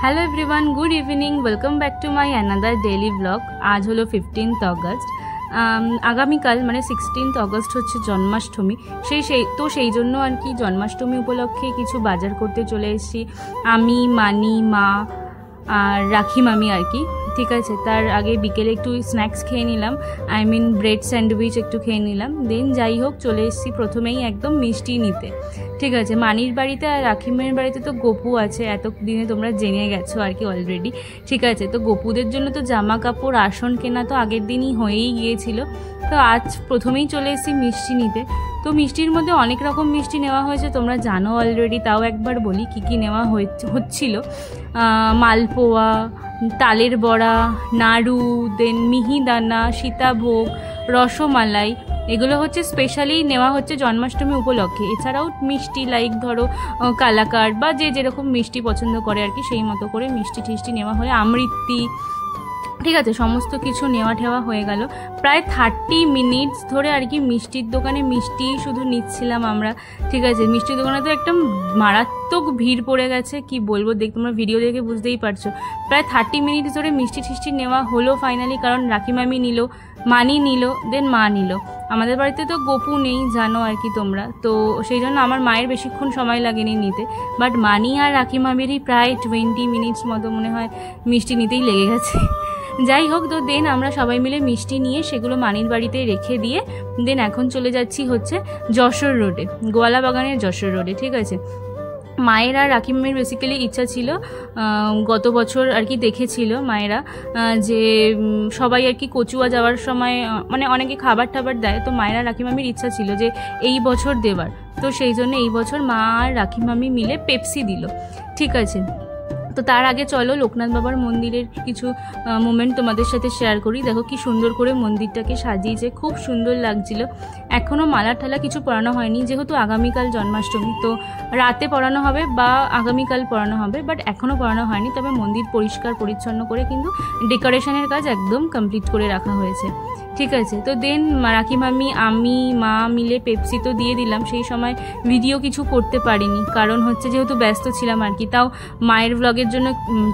Hello everyone, good evening. Welcome back to my another daily blog. आज हलो 15 अगस्त। आगामीकाल माने 16 अगस्त होच्छे जन्माष्टमी। तो सेई जोन्नो आर कि जन्माष्टमी उपलक्षे किछु बाजार करते चले एसेछि आमी, मानी, मा और राखी मामी और कि ठीक है। तार आगे बिकेले एकटू snacks खेये Nilam, I mean bread सैंडउइच एकटू खेये निलाम। देन जाई होक चले एसेछि प्रथमेई एकदम मिष्टि निते। ठीक है, मानिर बाड़ीते और राखी मामिर बाड़ीते तो गपू आछे, एत दिने तोमरा जेने गेछो आर कि अलरेडी। ठीक है, तो गपुदेर जोन्नो तो जामा कापड़ आसन केना तो आगेर दिनई हयेई गियेछिलो। तो आज प्रथमेई चले एसेछि मिष्टि निते। तो मिष्टिर मধ্যে অনেক রকম মিষ্টি নেওয়া হয়েছে, তোমরা জানো অলরেডি। তাও একবার বলি কি কি নেওয়া হচ্ছিল। মালপোয়া, তালের বড়া, নাড়ু, দেন মিহিদানা, সীতাভোগ, রসমালাই, এগুলো হচ্ছে স্পেশালি নেওয়া হচ্ছে জন্মাষ্টমী উপলক্ষে। এছাড়াও মিষ্টি লাইক ধরো কালাকার বা যে যেরকম মিষ্টি পছন্দ করে আর কি সেই মতো করে মিষ্টি টিষ্টি নেওয়া হয়, আমৃতি। ঠিক আছে, সমস্ত কিছু নেওয়া ঠেওয়া হয়ে গেল। প্রায় 30 মিনিটস ধরে আর কি মিষ্টির দোকানে মিষ্টি শুধু নিচ্ছিলাম আমরা। ঠিক আছে, মিষ্টির দোকানে তো একটা মারাত্মক ভিড় পড়ে গেছে, কি বলবো, তোমরা ভিডিও দেখে বুঝতেই পারছো। প্রায় 30 মিনিট ধরে মিষ্টি টিষ্টি নেওয়া হলো ফাইনালি, কারণ রাখি মামি নিল, মানি নিল, দেন মা নিল। আমাদের বাড়িতে তো গপু নেই, জানো আর কি তোমরা। তো সেই জন্য আমার মায়ের বেশিক্ষণ সময় লাগেনি নিতে, বাট মানি আর রাখি মামিরই প্রায় 20 মিনিটস মতো মনে হয় মিষ্টি নিতেই লেগে গেছে। যাই হোক, তো দেন আমরা সবাই মিলে মিষ্টি নিয়ে সেগুলো মানির বাড়িতে রেখে দিয়ে দেন এখন চলে যাচ্ছি হচ্ছে যশোর রোডে, গোয়ালা বাগানের যশোর রোডে। ঠিক আছে, মায়ের আর রাখি মামির বেসিক্যালি ইচ্ছা ছিল, গত বছর আর কি দেখেছিল মায়েরা যে সবাই আর কি কচুয়া যাওয়ার সময় মানে অনেকে খাবার টাবার দেয়, তো মায়েরা রাখি মামির ইচ্ছা ছিল যে এই বছর দেওয়ার। তো সেই জন্য এই বছর মা আর রাখি মামি মিলে পেপসি দিল। ঠিক আছে, তো তার আগে চলো লোকনাথ বাবার মন্দিরের কিছু মোমেন্ট তোমাদের সাথে শেয়ার করি। দেখো কি সুন্দর করে মন্দিরটাকে সাজিয়েছে, খুব সুন্দর লাগছিল। এখনও মালা ঠালা কিছু পরানো হয়নি, যেহেতু আগামীকাল জন্মাষ্টমী, তো রাতে পরানো হবে বা আগামীকাল পরানো হবে, বাট এখনও পরানো হয়নি। তবে মন্দির পরিষ্কার পরিচ্ছন্ন করে কিন্তু ডেকোরেশনের কাজ একদম কমপ্লিট করে রাখা হয়েছে। ঠিক আছে, তো দেন রাখি মামি, আমি, মা মিলে পেপসি তো দিয়ে দিলাম। সেই সময় ভিডিও কিছু করতে পারিনি, কারণ হচ্ছে যেহেতু ব্যস্ত ছিলাম আর কি। তাও মায়ের ব্লগের জন্য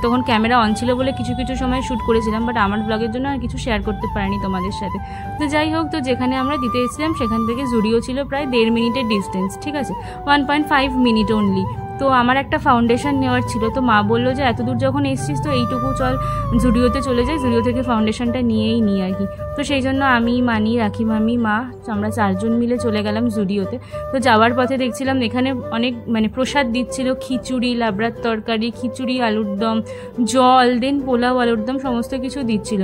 তখন ক্যামেরা অন ছিল বলে কিছু কিছু সময় শ্যুট করেছিলাম, বাট আমার ব্লগের জন্য আর কিছু শেয়ার করতে পারিনি তোমাদের সাথে। তো যাই হোক, তো যেখানে আমরা দিতে এসেছিলাম সেখান থেকে জুডিও ছিল প্রায় 1.5 মিনিটের ডিস্টেন্স। ঠিক আছে, 1.5 মিনিট অনলি। তো আমার একটা ফাউন্ডেশন নেওয়ার ছিল, তো মা বললো যে এত দূর যখন এসছিস তো এইটুকু চল জুডিওতে চলে যাই, জুডিও থেকে ফাউন্ডেশনটা নিয়েই নিই আর কি। তো সেই জন্য আমি, মানি, রাখি মামি, মা আমরা 4 জন মিলে চলে গেলাম জুডিওতে। তো যাওয়ার পথে দেখছিলাম এখানে অনেক মানে প্রসাদ দিচ্ছিল, খিচুড়ি, লাবড়ার তরকারি, খিচুড়ি, আলুর দম, জল, দেন পোলাও, আলুর দম, সমস্ত কিছু দিচ্ছিল।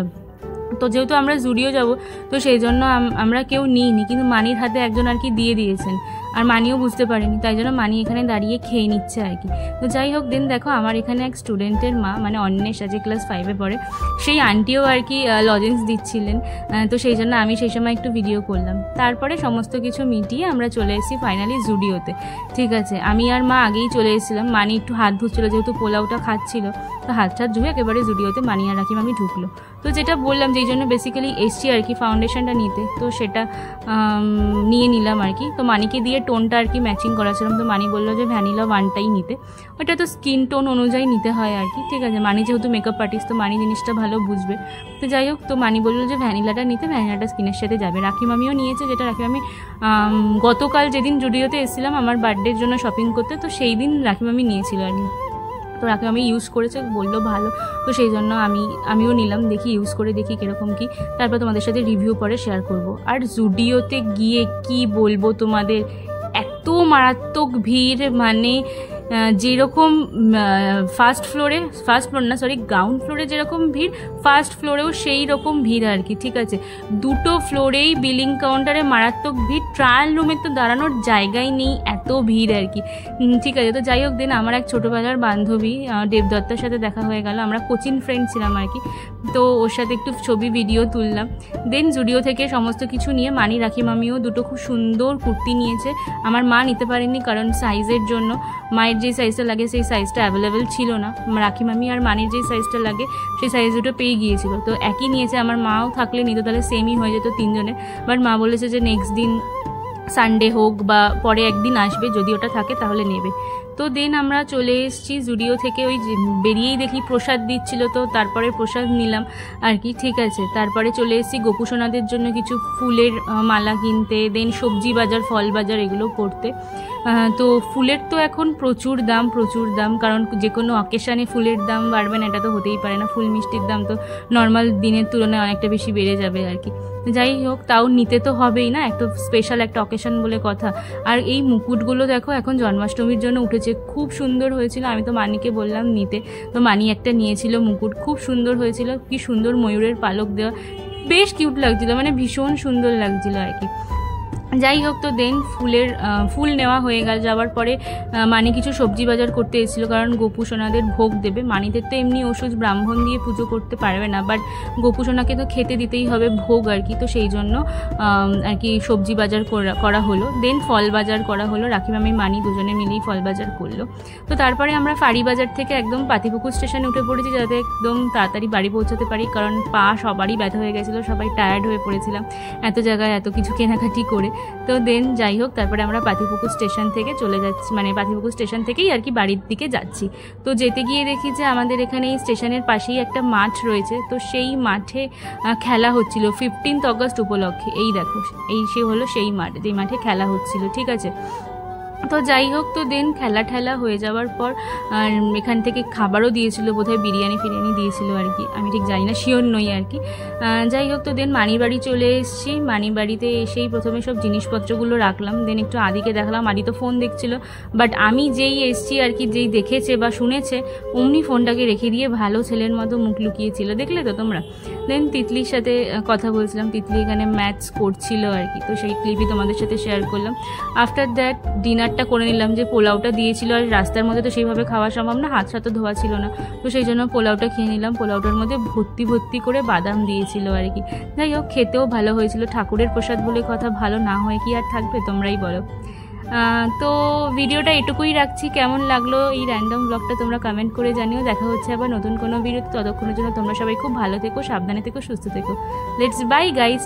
তো যেহেতু আমরা জুডিও যাব, তো সেই জন্য আমরা কেউ নিইনি, কিন্তু মানির হাতে একজন আর কি দিয়ে দিয়েছেন, আর মানিও বুঝতে পারেনি, তাই জন্য মানি এখানে দাঁড়িয়ে খেয়ে নিচ্ছে আর কি। তো যাই হোক, দেন দেখো আমার এখানে এক স্টুডেন্টের মা, মানে অন্বেষা, যে ক্লাস 5-এ পড়ে, সেই আন্টিও আর কি লজেন্স দিচ্ছিলেন। তো সেই জন্য আমি সেই সময় একটু ভিডিও করলাম। তারপরে সমস্ত কিছু মিটিয়ে আমরা চলে এসেছি ফাইনালি জুডিওতে। ঠিক আছে, আমি আর মা আগেই চলে এসেছিলাম। মানি একটু হাত ধুচ্ছিল, যেহেতু পোলাওটা খাচ্ছিল, তো হাত টাত ধুয়ে একেবারে জুডিওতে মানি আর রাখি মামি ঢুকলো। তো যেটা বললাম যেই জন্য বেসিক্যালি এসছি আর কি ফাউন্ডেশনটা নিতে, তো সেটা নিয়ে নিলাম আর কি। তো মানিকে দিয়ে টোনটা আর কি ম্যাচিং করাছিলাম, তো মানি বললো যে ভ্যানিলা 1টাই নিতে, ওটা তো স্কিন টোন অনুযায়ী নিতে হয় আর কি। ঠিক আছে, মানি যেহেতু মেকআপ আর্টিস্ট, তো মানি জিনিসটা ভালো বুঝবে। তো যাই হোক, তো মানি বললো যে ভ্যানিলাটা নিতে, ভ্যানিলাটা স্কিনের সাথে যাবে। রাখি মামিও নিয়েছে, যেটা রাখি মামি গতকাল যেদিন জুডিওতে এসেছিলাম আমার বার্থডের জন্য শপিং করতে, তো সেই দিন রাখি মামি নিয়েছিল আর কি। তো রাখি মামি ইউজ করেছে, বললো ভালো, তো সেই জন্য আমিও নিলাম, দেখি ইউজ করে দেখি কীরকম কী, তারপর তোমাদের সাথে রিভিউ পরে শেয়ার করব। আর জুডিওতে গিয়ে কি বলবো তোমাদের, এত মারাত্মক ভিড়, মানে যেরকম গ্রাউন্ড ফ্লোরে যেরকম ভিড়, ফার্স্ট ফ্লোরেও সেই রকম ভিড় আর কি। ঠিক আছে, দুটো ফ্লোরেই বিলিং কাউন্টারে মারাত্মক ভিড়, ট্রায়াল রুমে তো দাঁড়ানোর জায়গাই নেই, এত ভিড় আর কি। ঠিক আছে, তো যাই হোক, দেন আমার এক ছোটোবেলার বান্ধবী দেবদত্তার সাথে দেখা হয়ে গেল, আমরা কোচিং ফ্রেন্ড ছিলাম আর কি। তো ওর সাথে একটু ছবি ভিডিও তুললাম। দেন জুডিও থেকে সমস্ত কিছু নিয়ে মানি, রাখি মামিও দুটো খুব সুন্দর কুর্তি নিয়েছে। আমার মা নিতে পারেনি, কারণ সাইজের জন্য মায়ের যে সাইজটা লাগে সেই সাইজটা অ্যাভেলেবেল ছিল না। রাখি মামি আর মানির যে সাইজটা লাগে সেই সাইজ দুটো পেয়ে গিয়েছিল, তো একই নিয়েছে। আমার মাও থাকলে নিত, তাহলে সেমই হয়ে যেত 3 জনের। বাট মা বলেছে যে নেক্সট দিন সানডে হোক বা পরে একদিন আসবে, যদি ওটা থাকে তাহলে নেবে। তো দেন আমরা চলে এসেছি জুডিও থেকে, ওই বেরিয়েই দেখি প্রসাদ দিচ্ছিল, তো তারপরে প্রসাদ নিলাম আর কি, ঠিক আছে। তারপরে চলে এসেছি গোপুসোনাদের জন্য কিছু ফুলের মালা কিনতে, দেন সবজি বাজার, ফল বাজার এগুলো করতে। তো ফুলের তো এখন প্রচুর দাম, কারণ যে কোনো অকেশানে ফুলের দাম বাড়বে না এটা তো হতেই পারে না। ফুল মিষ্টির দাম তো নর্মাল দিনের তুলনায় অনেকটা বেশি বেড়ে যাবে আর কি। যাই হোক, তাও নিতে তো হবেই না, একটা স্পেশাল একটা অকেশন বলে কথা। আর এই মুকুটগুলো দেখো এখন জন্মাষ্টমীর জন্য উঠেছে, খুব সুন্দর হয়েছিল। আমি তো মানিকে বললাম নিতে, তো মানি একটা নিয়েছিল মুকুট, খুব সুন্দর হয়েছিল, কি সুন্দর ময়ূরের পালক দেওয়া, বেশ কিউট লাগছিল, মানে ভীষণ সুন্দর লাগছিল আর কি। যাই হোক, তো দেন ফুল নেওয়া হয়ে গেল। যাওয়ার পরে মানি কিছু সবজি বাজার করতে এসেছিলো, কারণ গোপুসোনাদের ভোগ দেবে। মানিদের তো এমনি ওষুধ ব্রাহ্মণ দিয়ে পুজো করতে পারবে না, বাট গোপুসোনাকে তো খেতে দিতেই হবে ভোগ আর কি, তো সেই জন্য আর কি সবজি বাজার করা হলো। দেন ফল বাজার করা হলো, রাখি মামি মানি দুজনে মিলেই ফল বাজার করলো। তো তারপরে আমরা ফাঁড়ি বাজার থেকে একদম পাতিপুকুর স্টেশনে উঠে পড়েছি, যাতে একদম তাড়াতাড়ি বাড়ি পৌঁছাতে পারি, কারণ পা সবারই ব্যথা হয়ে গেছিলো, সবাই টায়ার্ড হয়ে পড়েছিলাম এত জায়গায় এত কিছু কেনাকাটি করে। তো দেন যাই হোক, তারপরে আমরা পাতিপুকুর স্টেশন থেকে চলে যাচ্ছি, মানে পাতিপুকুর স্টেশন থেকেই আর কি বাড়ির দিকে যাচ্ছি। তো যেতে গিয়ে দেখি যে আমাদের এখানে এই স্টেশনের পাশেই একটা মাঠ রয়েছে, তো সেই মাঠে খেলা হচ্ছিল 15th অগস্ট উপলক্ষে। এই দেখো, সে হলো সেই মাঠ, যেই মাঠে খেলা হচ্ছিল, ঠিক আছে। তো যাই হোক, তো দেন খেলা হয়ে যাওয়ার পর এখান থেকে খাবারও দিয়েছিল, বোধহয় বিরিয়ানি দিয়েছিল আর কি, আমি ঠিক জানি না, শিওর নই আর কি। যাই হোক, তো দেন মানিবাড়ি চলে এসেছি। মানিবাড়িতে এসেই প্রথমে সব জিনিসপত্রগুলো রাখলাম, দেন একটু আদিকে দেখলাম, আদি তো ফোন দেখছিল, বাট আমি যেই এসেছি আর কি, যেই দেখেছে বা শুনেছে অমনি ফোনটাকে রেখে দিয়ে ভালো ছেলের মতো মুখ লুকিয়েছিল, দেখলে তো তোমরা। দেন তিতলির সাথে কথা বলছিলাম, তিতলি এখানে ম্যাথস করছিল আর কি, তো সেই ক্লিপই তোমাদের সাথে শেয়ার করলাম। আফটার দ্যাট ডিনারটা করে নিলাম, যে পোলাওটা দিয়েছিল, আর রাস্তার মধ্যে তো সেইভাবে খাওয়া সম্ভব না, হাত সাথে ধোয়া ছিল না, তো সেই জন্য পোলাওটা খেয়ে নিলাম। পোলাওটার মধ্যে ভর্তি করে বাদাম দিয়েছিল আর কি। যাই হোক, খেতেও ভালো হয়েছিল, ঠাকুরের প্রসাদ বলে কথা, ভালো না হয় কি আর থাকবে, তোমরাই বলো। তো ভিডিওটা এটুকুই রাখছি, কেমন লাগলো এই র্যান্ডম ব্লগটা তোমরা কমেন্ট করে জানিও। দেখা হচ্ছে আবার নতুন কোনো ভিডিও, ততক্ষণের জন্য তোমরা সবাই খুব ভালো থেকো, সাবধানে থেকো, সুস্থ থেকো। Let's bye guys.